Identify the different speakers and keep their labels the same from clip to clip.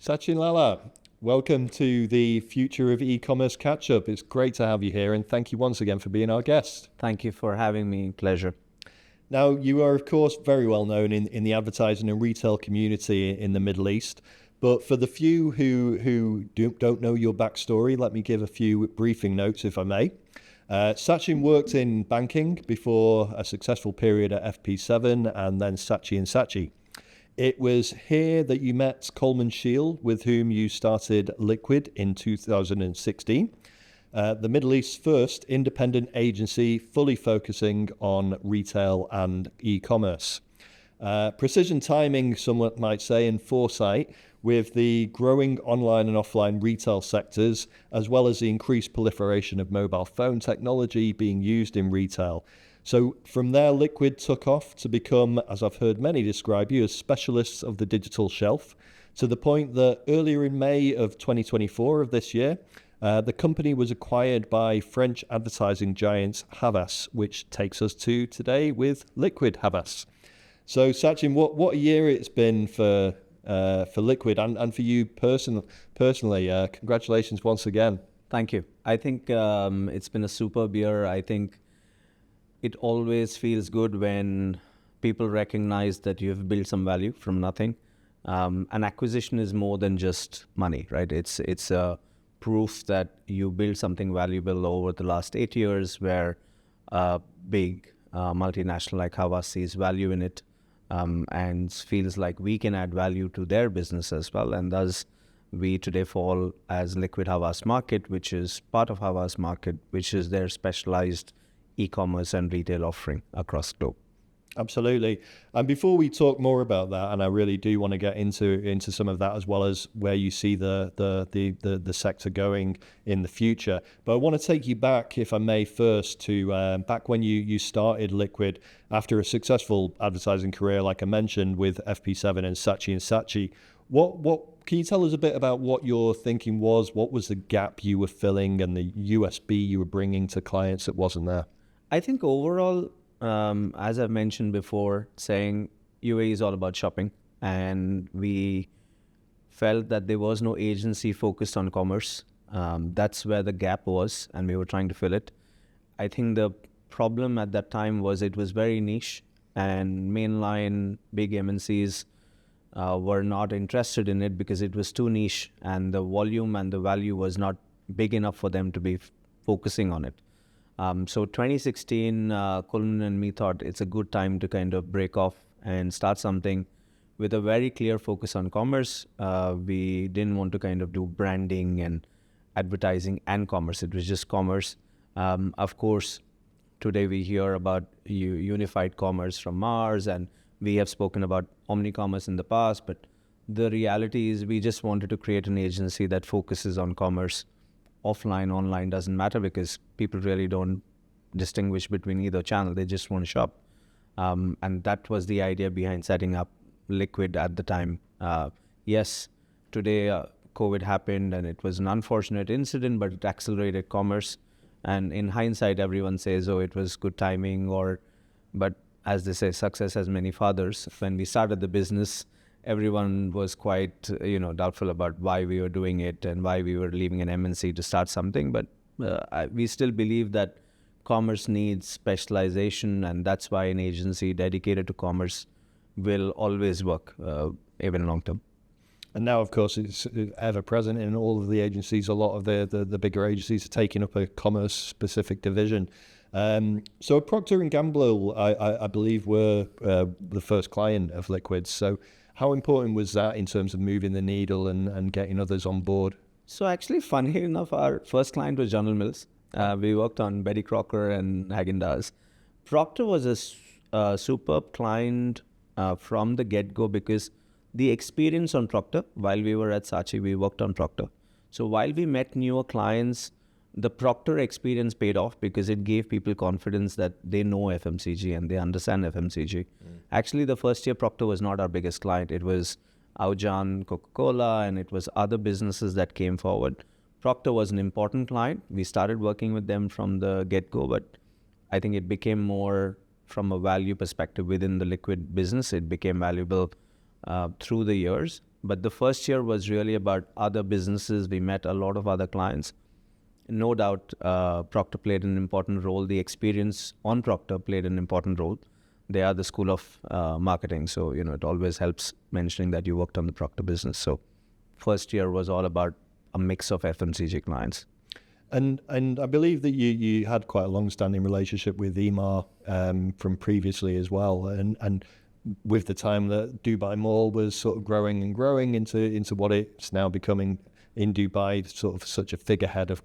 Speaker 1: Sachinn Laala, welcome to the Future of E-commerce catch-up. It's great to have you here, and thank you once again for being our guest.
Speaker 2: Thank you for having me. Pleasure.
Speaker 1: Now, you are, of course, very well known in the advertising and retail community in the Middle East. But for the few who don't know your backstory, let me give a few briefing notes, if I may. Sachinn worked in banking before a successful period at FP7 and then Saatchi & Saatchi. It was here that you met Coleman Shield, with whom you started Liquid in 2016. The Middle East's first independent agency fully focusing on retail and e-commerce. Precision timing, someone might say, and foresight with the growing online and offline retail sectors, as well as the increased proliferation of mobile phone technology being used in retail. So from there, Liquid took off to become, as I've heard many describe you, as specialists of the digital shelf, to the point that earlier in May of 2024 of this year, the company was acquired by French advertising giants Havas, which takes us to today with Liquid Havas. So Sachinn, what a year it's been for Liquid and for you personally. Congratulations once again.
Speaker 2: Thank you. I think it's been a superb year. I think it always feels good when people recognize that you have built some value from nothing. An acquisition is more than just money, right? It's a proof that you build something valuable over the last 8 years, where a big multinational like Havas sees value in it and feels like we can add value to their business as well. And thus, we today fall as Liquid Havas Market, which is part of Havas Market, which is their specialized e-commerce and retail offering across the globe.
Speaker 1: Absolutely. And before we talk more about that, and I really do want to get into some of that, as well as where you see the sector going in the future. But I want to take you back, if I may, first to back when you started Liquid after a successful advertising career, like I mentioned, with FP7 and Saatchi & Saatchi. What can you tell us a bit about what your thinking was? What was the gap you were filling and the USP you were bringing to clients that wasn't there?
Speaker 2: I think overall, as I've mentioned before, saying UAE is all about shopping, and we felt that there was no agency focused on commerce. That's where the gap was, and we were trying to fill it. I think the problem at that time was it was very niche, and mainline big MNCs were not interested in it because it was too niche, and the volume and the value was not big enough for them to be focusing on it. So 2016, Coleman and me thought it's a good time to kind of break off and start something with a very clear focus on commerce. We didn't want to kind of do branding and advertising and commerce. It was just commerce. Of course, today we hear about unified commerce from Mars, and we have spoken about omni-commerce in the past, but the reality is we just wanted to create an agency that focuses on commerce. Offline, online doesn't matter, because people really don't distinguish between either channel. They just want to shop. And that was the idea behind setting up Liquid at the time. Yes, today COVID happened and it was an unfortunate incident, but it accelerated commerce. And in hindsight, everyone says, oh, it was good timing, but as they say, success has many fathers. When we started the business, everyone was quite, doubtful about why we were doing it and why we were leaving an MNC to start something. But we still believe that commerce needs specialization, and that's why an agency dedicated to commerce will always work, even long term.
Speaker 1: And now, of course, it's ever present in all of the agencies. A lot of the bigger agencies are taking up a commerce-specific division. So Procter & Gamble, I believe, were the first client of Liquid. So how important was that in terms of moving the needle and getting others on board?
Speaker 2: So actually, funny enough, our first client was General Mills. We worked on Betty Crocker and Häagen-Dazs. Procter was a superb client from the get-go, because the experience on Procter, while we were at Saatchi, we worked on Procter. So while we met newer clients, the Procter experience paid off, because it gave people confidence that they know FMCG and they understand FMCG. Actually, the first year, Procter was not our biggest client. It was Aujan, Coca-Cola, and it was other businesses that came forward. Procter was an important client. We started working with them from the get-go, but I think it became more from a value perspective within the Liquid business. It became valuable through the years. But the first year was really about other businesses. We met a lot of other clients. No doubt, Procter played an important role. The experience on Procter played an important role. They are the school of marketing. So, it always helps mentioning that you worked on the Procter business. So first year was all about a mix of FMCG clients.
Speaker 1: And I believe that you had quite a long-standing relationship with Emaar from previously as well. And with the time that Dubai Mall was sort of growing and growing into what it's now becoming in Dubai, sort of such a figurehead of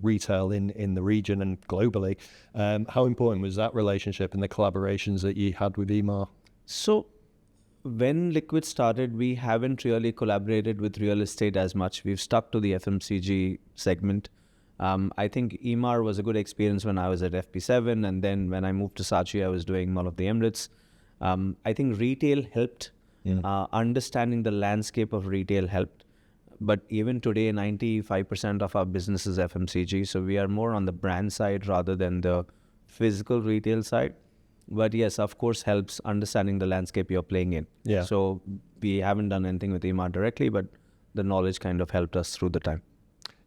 Speaker 1: retail in the region and globally. How important was that relationship and the collaborations that you had with Emaar?
Speaker 2: So when Liquid started, we haven't really collaborated with real estate as much. We've stuck to the FMCG segment. I think Emaar was a good experience when I was at FP7, and then when I moved to Saatchi, I was doing Mall of the Emirates. I think retail helped. Understanding the landscape of retail helped. But even today, 95% of our business is FMCG. So we are more on the brand side rather than the physical retail side. But yes, of course, helps understanding the landscape you're playing in.
Speaker 1: Yeah.
Speaker 2: So we haven't done anything with Emaar directly, but the knowledge kind of helped us through the time.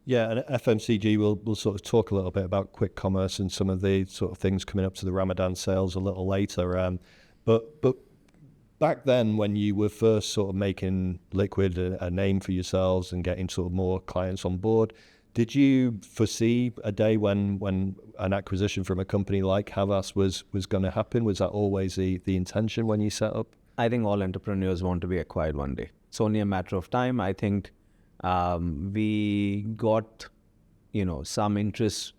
Speaker 1: Yeah, and FMCG, we'll sort of talk a little bit about quick commerce and some of the sort of things coming up to the Ramadan sales a little later. But back then, when you were first sort of making Liquid a name for yourselves and getting sort of more clients on board, did you foresee a day when an acquisition from a company like Havas was going to happen? Was that always the intention when you set up?
Speaker 2: I think all entrepreneurs want to be acquired one day. It's only a matter of time. I think we got, some interest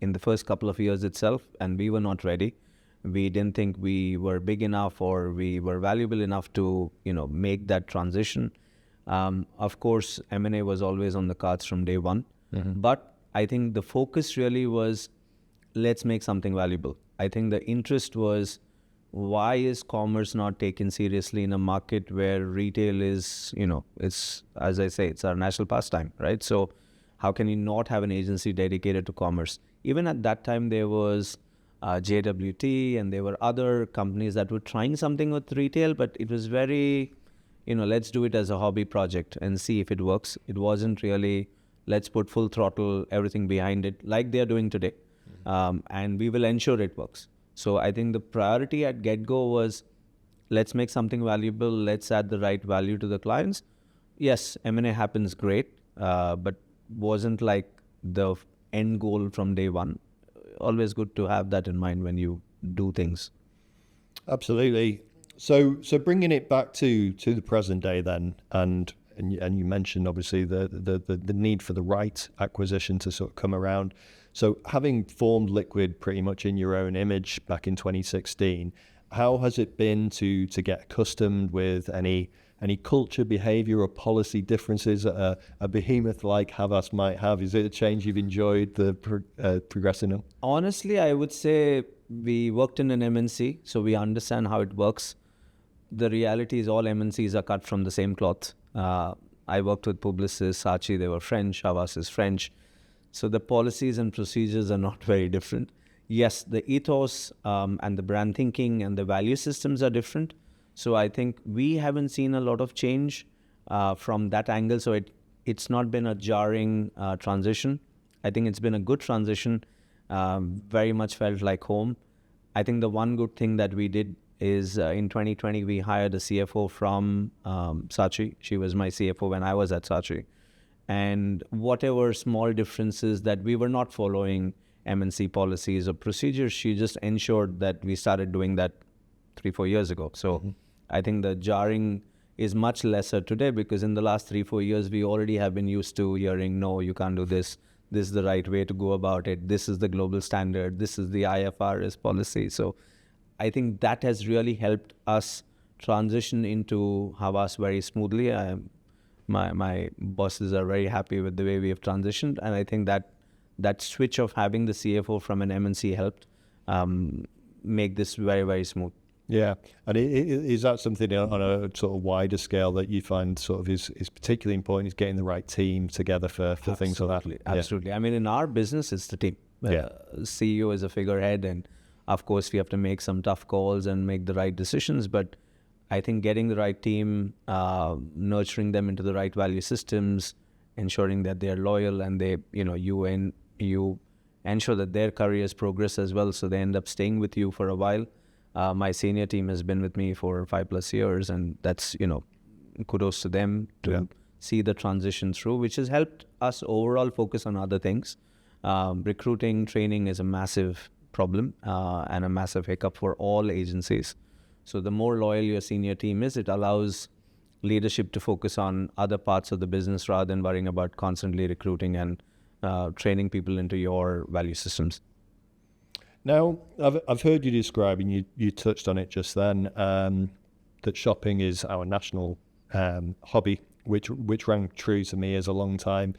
Speaker 2: in the first couple of years itself, and we were not ready. We didn't think we were big enough or we were valuable enough to, make that transition. Of course, M&A was always on the cards from day one. But I think the focus really was, let's make something valuable. I think the interest was, why is commerce not taken seriously in a market where retail is, it's, as I say, it's our national pastime, right? So how can you not have an agency dedicated to commerce? Even at that time, there was JWT and there were other companies that were trying something with retail, but it was very, let's do it as a hobby project and see if it works. It wasn't really, let's put full throttle, everything behind it like they're doing today. And we will ensure it works. So I think the priority at get-go was, let's make something valuable, let's add the right value to the clients. Yes, M&A happens great, but wasn't like the end goal from day one. Always good to have that in mind when you do things.
Speaker 1: Absolutely. So bringing it back to the present day then, and you mentioned obviously the need for the right acquisition to sort of come around. So having formed Liquid pretty much in your own image back in 2016, how has it been to get accustomed with any culture, behavior, or policy differences that a behemoth like Havas might have? Is it a change you've enjoyed progressing on?
Speaker 2: Honestly, I would say we worked in an MNC, so we understand how it works. The reality is all MNCs are cut from the same cloth. I worked with Publicis, Saatchi, they were French, Havas is French. So the policies and procedures are not very different. Yes, the ethos and the brand thinking and the value systems are different. So I think we haven't seen a lot of change from that angle. So it's not been a jarring transition. I think it's been a good transition, very much felt like home. I think the one good thing that we did is in 2020, we hired a CFO from Saatchi. She was my CFO when I was at Saatchi. And whatever small differences that we were not following MNC policies or procedures, she just ensured that we started doing that 3-4 years ago. So I think the jarring is much lesser today because in the last 3-4 years, we already have been used to hearing, no, you can't do this. This is the right way to go about it. This is the global standard. This is the IFRS policy. So I think that has really helped us transition into Havas very smoothly. My bosses are very happy with the way we have transitioned. And I think that switch of having the CFO from an MNC helped make this very, very smooth.
Speaker 1: Yeah. And is that something on a sort of wider scale that you find sort of is particularly important, is getting the right team together for things like that?
Speaker 2: Absolutely. I mean, in our business, it's the team.
Speaker 1: Yeah.
Speaker 2: CEO is a figurehead, and of course, we have to make some tough calls and make the right decisions. But I think getting the right team, nurturing them into the right value systems, ensuring that they are loyal and they, you ensure that their careers progress as well, so they end up staying with you for a while. My senior team has been with me for 5+ years, and that's, kudos to them to see the transition through, which has helped us overall focus on other things. Recruiting, training is a massive problem and a massive hiccup for all agencies. So the more loyal your senior team is, it allows leadership to focus on other parts of the business rather than worrying about constantly recruiting and training people into your value systems.
Speaker 1: Now, I've heard you describe, and you touched on it just then, that shopping is our national hobby, which rang true to me as a long time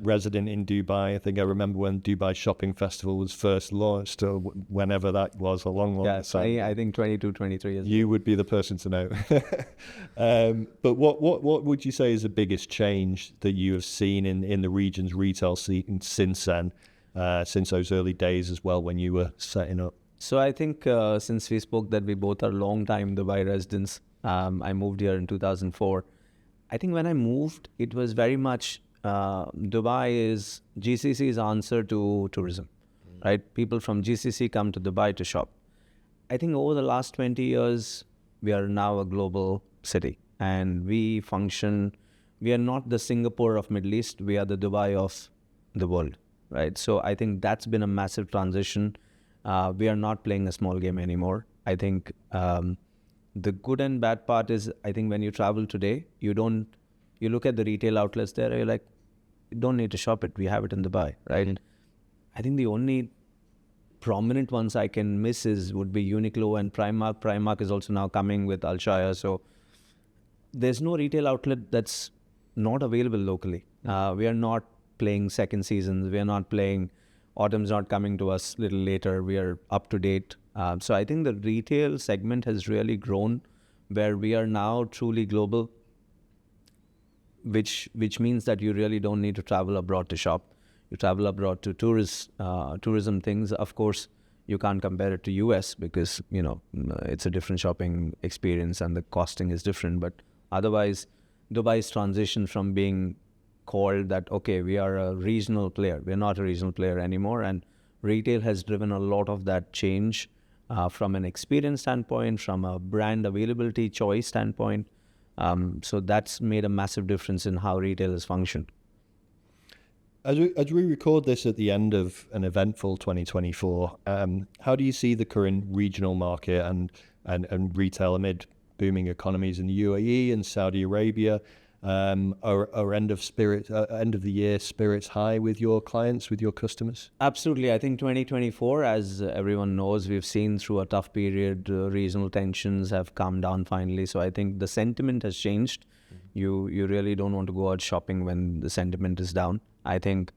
Speaker 1: resident in Dubai. I think I remember when Dubai Shopping Festival was first launched, or whenever that was, a long time.
Speaker 2: I think 22, 23 years.
Speaker 1: You would be the person to know. But what would you say is the biggest change that you have seen in the region's retail scene since then, since those early days as well when you were setting up?
Speaker 2: So I think since we spoke that we both are long-time Dubai residents, I moved here in 2004. I think when I moved, it was very much Dubai is GCC's answer to tourism, right? People from GCC come to Dubai to shop. I think over the last 20 years, we are now a global city, and we are not the Singapore of Middle East, we are the Dubai of the world, right? So I think that's been a massive transition. We are not playing a small game anymore. I think the good and bad part is, I think when you travel today, you look at the retail outlets there, you're like, you don't need to shop it. We have it in Dubai, right? Mm-hmm. I think the only prominent ones I can miss would be Uniqlo and Primark. Primark is also now coming with Alshaya. So there's no retail outlet that's not available locally. We are not playing second seasons. We are not playing, autumn's not coming to us a little later. We are up to date. So I think the retail segment has really grown, where we are now truly global, which means that you really don't need to travel abroad to shop. You travel abroad to tourism things. Of course, you can't compare it to US because, it's a different shopping experience and the costing is different. But otherwise, Dubai's transition from being called that, okay, we are a regional player. We're not a regional player anymore. And retail has driven a lot of that change from an experience standpoint, from a brand availability choice standpoint. So that's made a massive difference in how retail has functioned.
Speaker 1: As we record this at the end of an eventful 2024, how do you see the current regional market and retail amid booming economies in the UAE and Saudi Arabia? Are end of the year spirits high with your clients, with your customers? Absolutely.
Speaker 2: I think 2024, as everyone knows, we've seen through a tough period. Regional tensions have calmed down finally. So I think the sentiment has changed. Mm-hmm. You really don't want to go out shopping when the sentiment is down. I think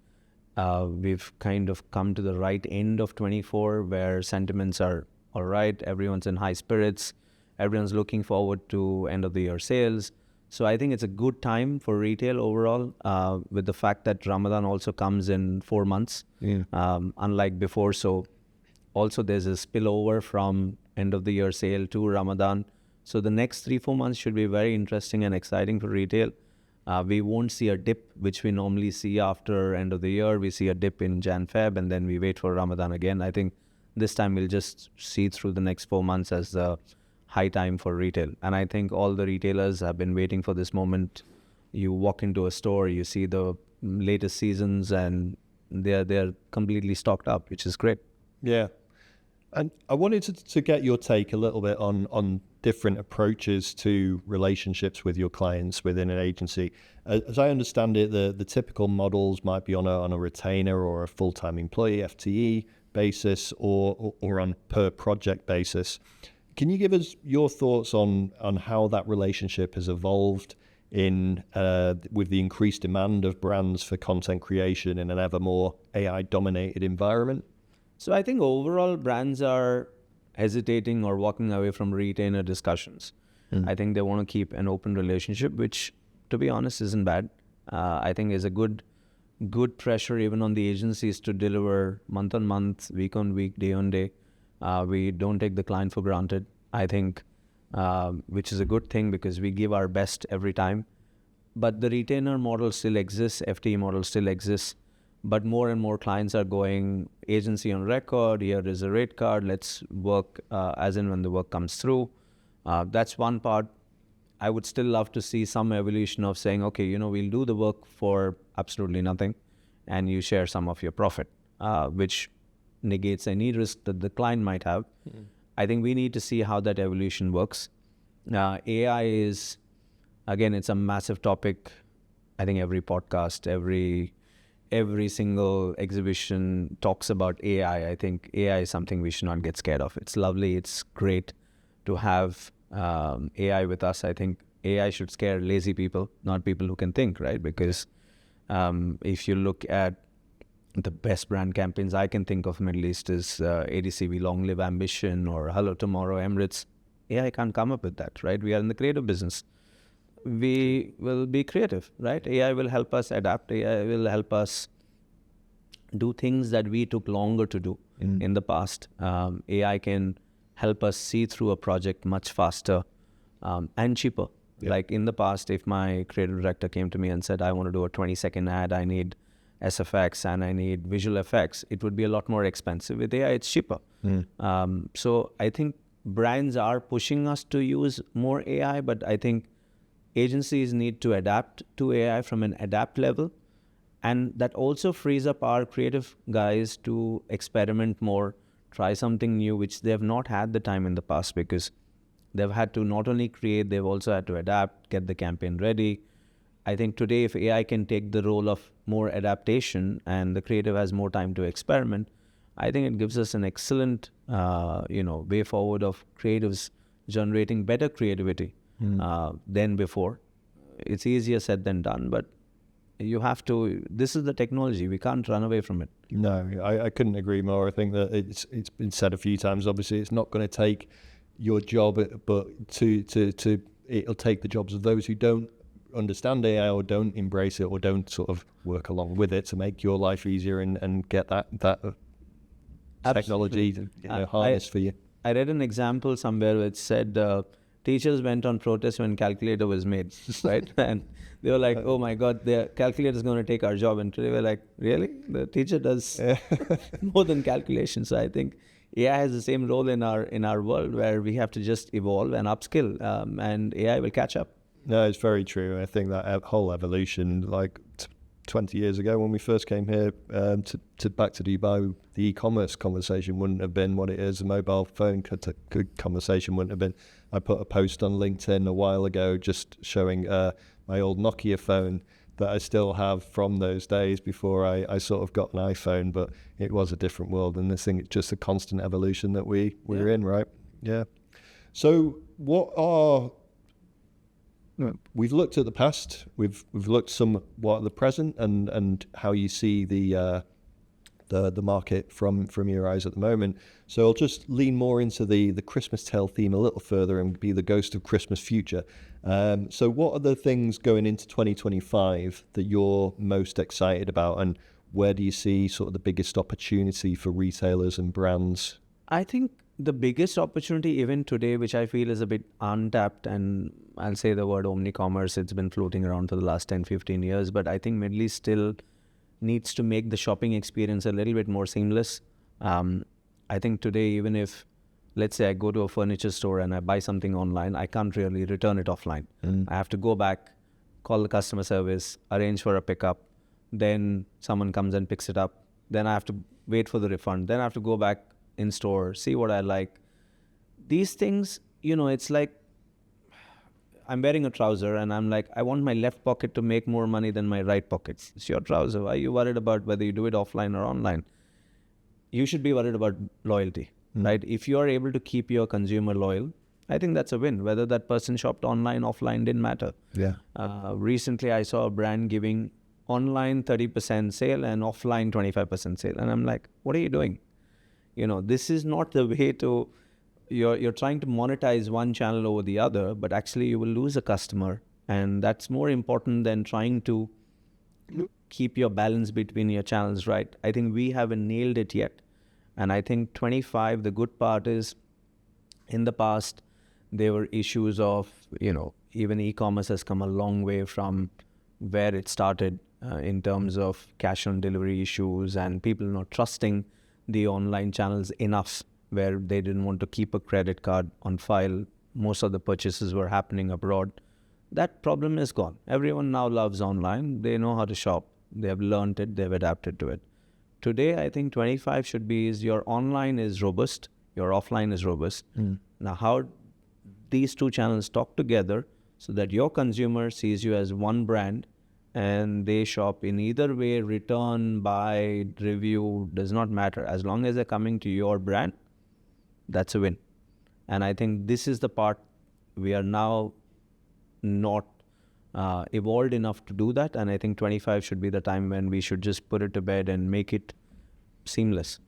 Speaker 2: we've kind of come to the right end of 24 where sentiments are all right. Everyone's in high spirits. Everyone's looking forward to end of the year sales. So I think it's a good time for retail overall, with the fact that Ramadan also comes in 4 months, unlike before. So also there's a spillover from end of the year sale to Ramadan. So the next 3-4 months should be very interesting and exciting for retail. We won't see a dip, which we normally see after end of the year. We see a dip in Jan-Feb, and then we wait for Ramadan again. I think this time we'll just see through the next 4 months as the high time for retail. And I think all the retailers have been waiting for this moment. You walk into a store, you see the latest seasons, and they're completely stocked up, which is great.
Speaker 1: Yeah. And I wanted to get your take a little bit on different approaches to relationships with your clients within an agency. As I understand it, the typical models might be on a retainer or a full-time employee, FTE basis, or on per project basis. Can you give us your thoughts on how that relationship has evolved with the increased demand of brands for content creation in an ever more AI-dominated environment?
Speaker 2: So I think overall brands are hesitating or walking away from retainer discussions. I think they want to keep an open relationship, which, to be honest, isn't bad. I think is a good pressure even on the agencies to deliver month on month, week on week, day on day. We don't take the client for granted. I think which is a good thing because we give our best every time. But the retainer model still exists, FTE model still exists, but more and more clients are going agency on record, here is a rate card, let's work as and when the work comes through. That's one part. I would still love to see some evolution of saying, okay, we'll do the work for absolutely nothing and you share some of your profit, which negates any risk that the client might have. I think we need to see how that evolution works. AI is, again, it's a massive topic. I think every podcast, every single exhibition talks about AI. I think AI is something we should not get scared of. It's lovely. It's great to have AI with us. I think AI should scare lazy people, not people who can think, right? Because if you look at the best brand campaigns I can think of Middle East is ADCB Long Live Ambition or Hello Tomorrow Emirates. AI can't come up with that, right? We are in the creative business. We will be creative, right? AI will help us adapt. AI will help us do things that we took longer to do in the past. AI can help us see through a project much faster and cheaper. Yeah. Like in the past, if my creative director came to me and said, I want to do a 20-second ad, I need SFX and I need visual effects, it would be a lot more expensive. With AI, it's cheaper. So I think brands are pushing us to use more AI, but I think agencies need to adapt to AI from an adapt level. And that also frees up our creative guys to experiment more, try something new, which they have not had the time in the past because they've had to not only create, they've also had to adapt, get the campaign ready. I think today, if AI can take the role of more adaptation and the creative has more time to experiment, I think it gives us an excellent, way forward of creatives generating better creativity than before. It's easier said than done, but you have to. This is the technology. We can't run away from it.
Speaker 1: No, I couldn't agree more. I think that it's been said a few times. Obviously, it's not going to take your job, but it'll take the jobs of those who don't understand AI or don't embrace it or don't sort of work along with it to make your life easier and get that technology harnessed for you.
Speaker 2: I read an example somewhere which said teachers went on protest when calculator was made, right? And they were like, oh my God, the calculator is going to take our job. And today we're like, really? The teacher does more than calculation. So I think AI has the same role in our world where we have to just evolve and upskill and AI will catch up.
Speaker 1: No, it's very true. I think that whole evolution, like 20 years ago when we first came here to back to Dubai, the e-commerce conversation wouldn't have been what it is. The mobile phone conversation wouldn't have been. I put a post on LinkedIn a while ago just showing my old Nokia phone that I still have from those days before I sort of got an iPhone, but it was a different world. And this thing, it's just a constant evolution that we're in, right? Yeah. So we've looked at the past, we've looked somewhat at the present and how you see the market from your eyes at the moment. So I'll just lean more into the Christmas tale theme a little further and be the ghost of Christmas future. So what are the things going into 2025 that you're most excited about, and where do you see sort of the biggest opportunity for retailers and brands?
Speaker 2: I think the biggest opportunity even today, which I feel is a bit untapped, and I'll say the word omni-commerce, it's been floating around for the last 10, 15 years, but I think Middle East still needs to make the shopping experience a little bit more seamless. I think today, even if, let's say I go to a furniture store and I buy something online, I can't really return it offline. I have to go back, call the customer service, arrange for a pickup, then someone comes and picks it up, then I have to wait for the refund, then I have to go back in store, see what I like. These things, it's like I'm wearing a trouser and I'm like, I want my left pocket to make more money than my right pocket. It's your trouser. Why are you worried about whether you do it offline or online? You should be worried about loyalty, right? If you are able to keep your consumer loyal, I think that's a win. Whether that person shopped online, offline, didn't matter.
Speaker 1: Yeah.
Speaker 2: Recently, I saw a brand giving online 30% sale and offline 25% sale. And I'm like, what are you doing? This is not the way to, you're trying to monetize one channel over the other, but actually you will lose a customer. And that's more important than trying to keep your balance between your channels right. I think we haven't nailed it yet. And I think 25, the good part is in the past, There were issues of, even e-commerce has come a long way from where it started in terms of cash on delivery issues and people not trusting the online channels enough, where they didn't want to keep a credit card on file. Most of the purchases were happening abroad. That problem is gone. Everyone now loves online. They know how to shop. They have learned it. They've adapted to it. Today, I think 25 should be is your online is robust, your offline is robust. Now, how these two channels talk together so that your consumer sees you as one brand and they shop in either way, return, buy, review, does not matter. As long as they're coming to your brand, that's a win. And I think this is the part we are now not evolved enough to do that. And I think 25 should be the time when we should just put it to bed and make it seamless.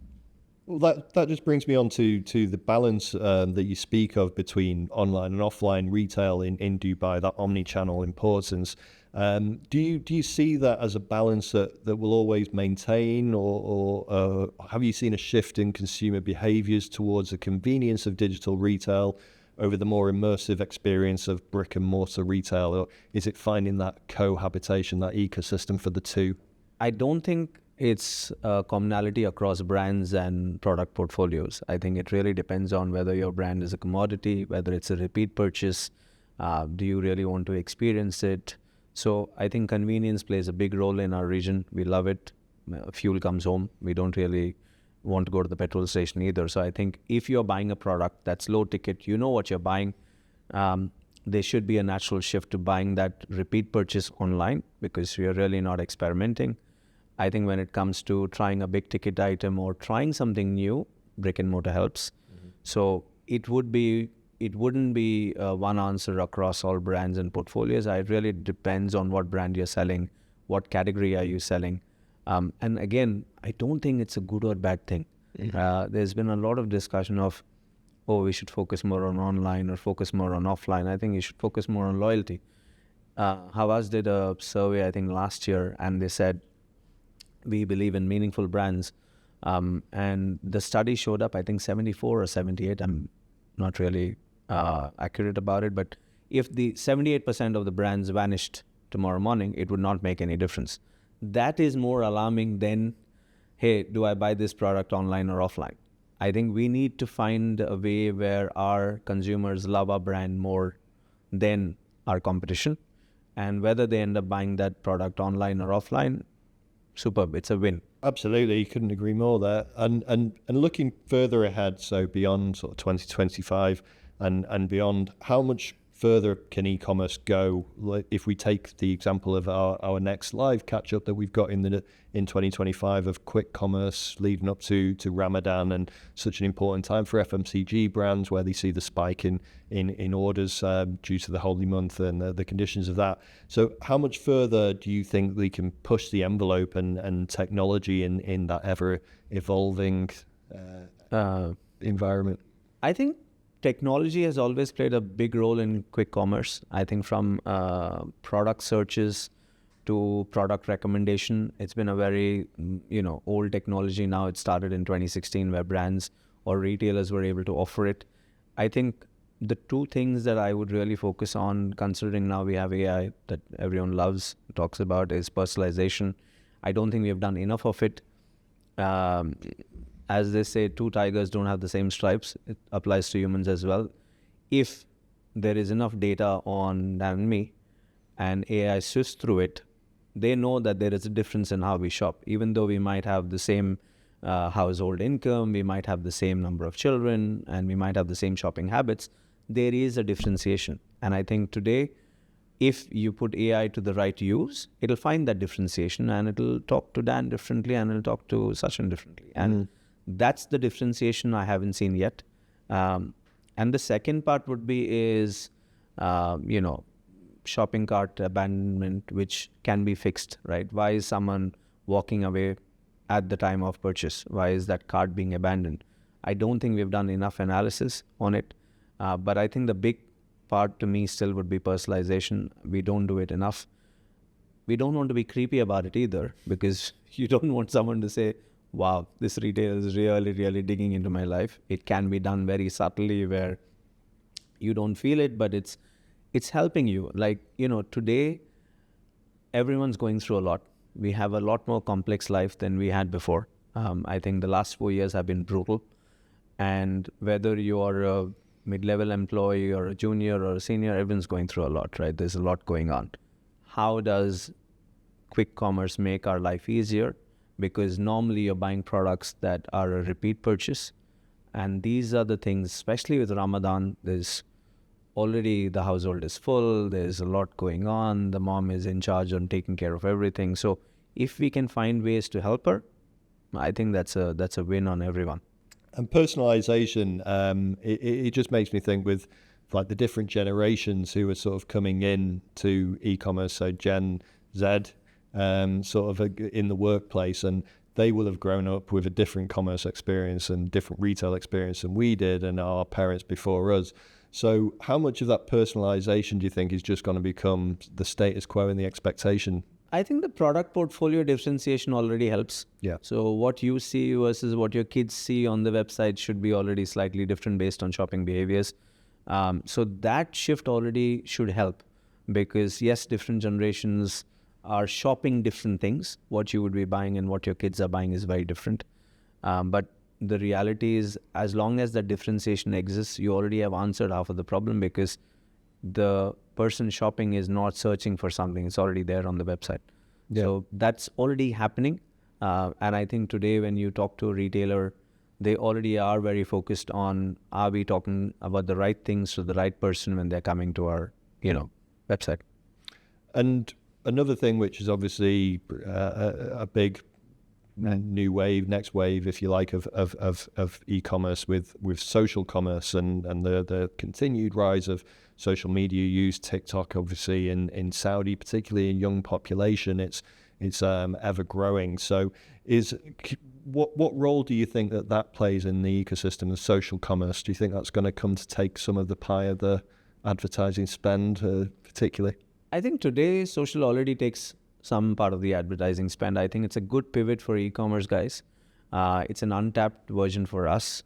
Speaker 1: Well, that just brings me on to the balance that you speak of between online and offline retail in Dubai, that omni-channel importance. Do you see that as a balance that will always maintain, or have you seen a shift in consumer behaviors towards the convenience of digital retail over the more immersive experience of brick and mortar retail, or is it finding that cohabitation, that ecosystem for the two?
Speaker 2: I don't think it's a commonality across brands and product portfolios. I think it really depends on whether your brand is a commodity, whether it's a repeat purchase. Do you really want to experience it? So I think convenience plays a big role in our region. We love it. Fuel comes home. We don't really want to go to the petrol station either. So I think if you're buying a product that's low ticket, you know what you're buying. There should be a natural shift to buying that repeat purchase online because you're really not experimenting. I think when it comes to trying a big ticket item or trying something new, brick and mortar helps. So it wouldn't be one answer across all brands and portfolios. It really depends on what brand you're selling, what category are you selling. And again, I don't think it's a good or bad thing. There's been a lot of discussion of, we should focus more on online or focus more on offline. I think you should focus more on loyalty. Havas did a survey, I think last year, and they said, we believe in meaningful brands. And the study showed up, I think 74 or 78. I'm not really accurate about it, but if the 78% of the brands vanished tomorrow morning, it would not make any difference. That is more alarming than, hey, do I buy this product online or offline? I think we need to find a way where our consumers love our brand more than our competition. And whether they end up buying that product online or offline, superb, it's a win.
Speaker 1: Absolutely, couldn't agree more there. And looking further ahead, so beyond sort of 2025 and beyond, how much further can e-commerce go? If we take the example of our next live catch up that we've got in 2025 of quick commerce leading up to Ramadan, and such an important time for FMCG brands where they see the spike in orders due to the holy month and the conditions of that. So how much further do you think we can push the envelope and technology in that ever evolving environment?
Speaker 2: I think technology has always played a big role in quick commerce. I think from product searches to product recommendation, it's been a very, old technology now. It started in 2016 where brands or retailers were able to offer it. I think the two things that I would really focus on, considering now we have AI that everyone loves, talks about, is personalization. I don't think we have done enough of it. As they say, two tigers don't have the same stripes. It applies to humans as well. If there is enough data on Dan and me and AI sifts through it, they know that there is a difference in how we shop. Even though we might have the same household income, we might have the same number of children, and we might have the same shopping habits, there is a differentiation. And I think today, if you put AI to the right use, it'll find that differentiation and it'll talk to Dan differently and it'll talk to Sachinn differently. And that's the differentiation I haven't seen yet. And the second part would be shopping cart abandonment, which can be fixed, right? Why is someone walking away at the time of purchase? Why is that cart being abandoned? I don't think we've done enough analysis on it. But I think the big part to me still would be personalization. We don't do it enough. We don't want to be creepy about it either, because you don't want someone to say, wow, this retailer is really, really digging into my life. It can be done very subtly where You don't feel it, but it's helping you. Like, today everyone's going through a lot. We have a lot more complex life than we had before. I think the last 4 years have been brutal. And whether you are a mid-level employee or a junior or a senior, everyone's going through a lot, right? There's a lot going on. How does quick commerce make our life easier? Because normally you're buying products that are a repeat purchase. And these are the things, especially with Ramadan, there's already the household is full, there's a lot going on, the mom is in charge on taking care of everything. So if we can find ways to help her, I think that's a win on everyone.
Speaker 1: And personalization, it just makes me think with like the different generations who are sort of coming in to e-commerce. So Gen Z, sort of in the workplace, and they will have grown up with a different commerce experience and different retail experience than we did and our parents before us. So how much of that personalization do you think is just going to become the status quo and the expectation?
Speaker 2: I think the product portfolio differentiation already helps.
Speaker 1: Yeah.
Speaker 2: So what you see versus what your kids see on the website should be already slightly different based on shopping behaviors. So that shift already should help, because yes, different generations are shopping different things. What you would be buying and what your kids are buying is very different. But the reality is, as long as that differentiation exists, you already have answered half of the problem, because the person shopping is not searching for something. It's already there on the website. Yeah. So that's already happening. And I think today when you talk to a retailer, they already are very focused on, are we talking about the right things to the right person when they're coming to our, website?
Speaker 1: And another thing, which is obviously a big new wave, next wave, if you like, of e-commerce with social commerce and the continued rise of social media use. TikTok, obviously, in Saudi, particularly in young population, it's ever growing. So what role do you think that plays in the ecosystem of social commerce? Do you think that's going to come to take some of the pie of the advertising spend, particularly?
Speaker 2: I think today social already takes some part of the advertising spend. I think it's a good pivot for e-commerce guys. It's an untapped version for us.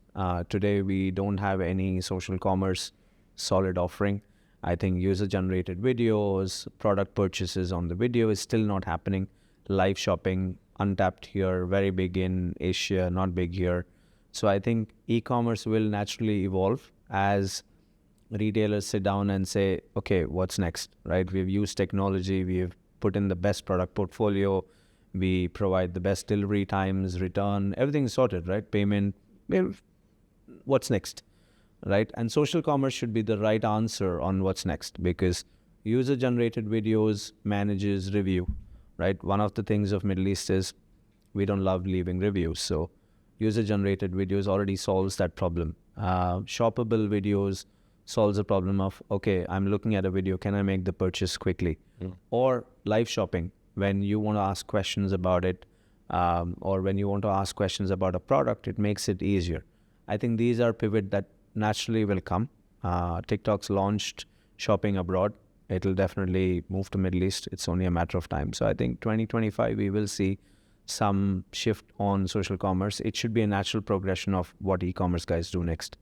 Speaker 2: Today we don't have any social commerce solid offering. I think user-generated videos, product purchases on the video is still not happening. Live shopping, untapped here, very big in Asia, not big here. So I think e-commerce will naturally evolve as retailers sit down and say, okay, what's next, right? We've used technology, we've put in the best product portfolio, we provide the best delivery times, return, everything's sorted, right? Payment, what's next, right? And social commerce should be the right answer on what's next, because user-generated videos manages review, right? One of the things of Middle East is we don't love leaving reviews. So user-generated videos already solves that problem. Shoppable videos solves the problem of, okay, I'm looking at a video, can I make the purchase quickly? Or live shopping, when you want to ask questions about it, or when you want to ask questions about a product, it makes it easier. I think these are pivot that naturally will come. TikTok's launched shopping abroad. It'll definitely move to Middle East. It's only a matter of time. So I think 2025, we will see some shift on social commerce. It should be a natural progression of what e-commerce guys do next.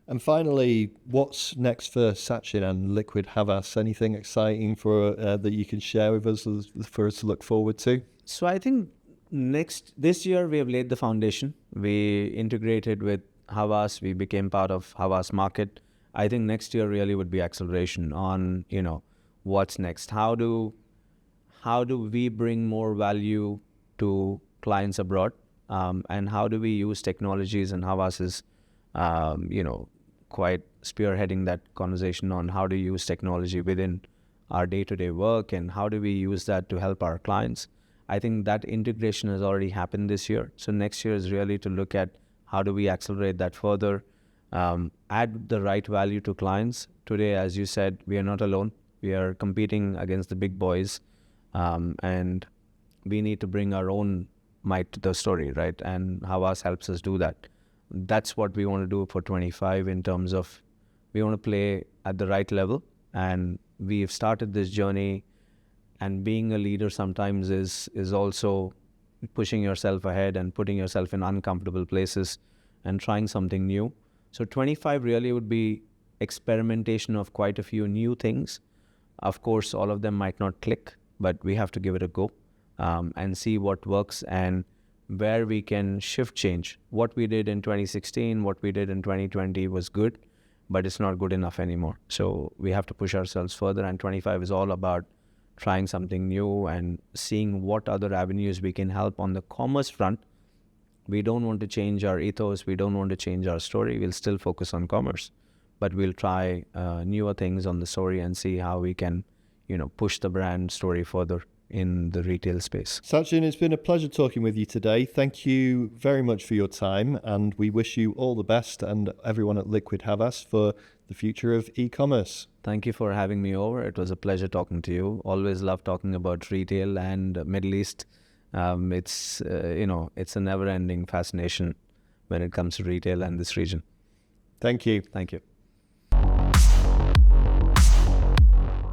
Speaker 1: And finally, what's next for Sachinn and Liquid Havas? Anything exciting for that you can share with us for us to look forward to?
Speaker 2: So I think this year we have laid the foundation. We integrated with Havas. We became part of Havas market. I think next year really would be acceleration on, what's next. How do we bring more value to clients abroad? And how do we use technologies? And Havas is, quite spearheading that conversation on how to use technology within our day-to-day work and how do we use that to help our clients. I think that integration has already happened this year. So next year is really to look at how do we accelerate that further, add the right value to clients. Today, as you said, we are not alone. We are competing against the big boys, and we need to bring our own might to the story, right? And Havas helps us do that. That's what we want to do for 25 in terms of we want to play at the right level. And we've started this journey, and being a leader sometimes is also pushing yourself ahead and putting yourself in uncomfortable places and trying something new. So 25 really would be experimentation of quite a few new things. Of course, all of them might not click, but we have to give it a go and see what works and where we can shift change. What we did in 2016, what we did in 2020 was good, but it's not good enough anymore. So we have to push ourselves further, and 25 is all about trying something new and seeing what other avenues we can help on the commerce front. We don't want to change our ethos. We don't want to change our story. We'll still focus on commerce, but we'll try newer things on the story and see how we can, push the brand story further in the retail space.
Speaker 1: Sachinn, it's been a pleasure talking with you today. Thank you very much for your time, and we wish you all the best and everyone at Liquid Havas for the future of e-commerce.
Speaker 2: Thank you for having me over. It was a pleasure talking to you. Always love talking about retail and Middle East. It's a never-ending fascination when it comes to retail and this region.
Speaker 1: Thank you.
Speaker 2: Thank you.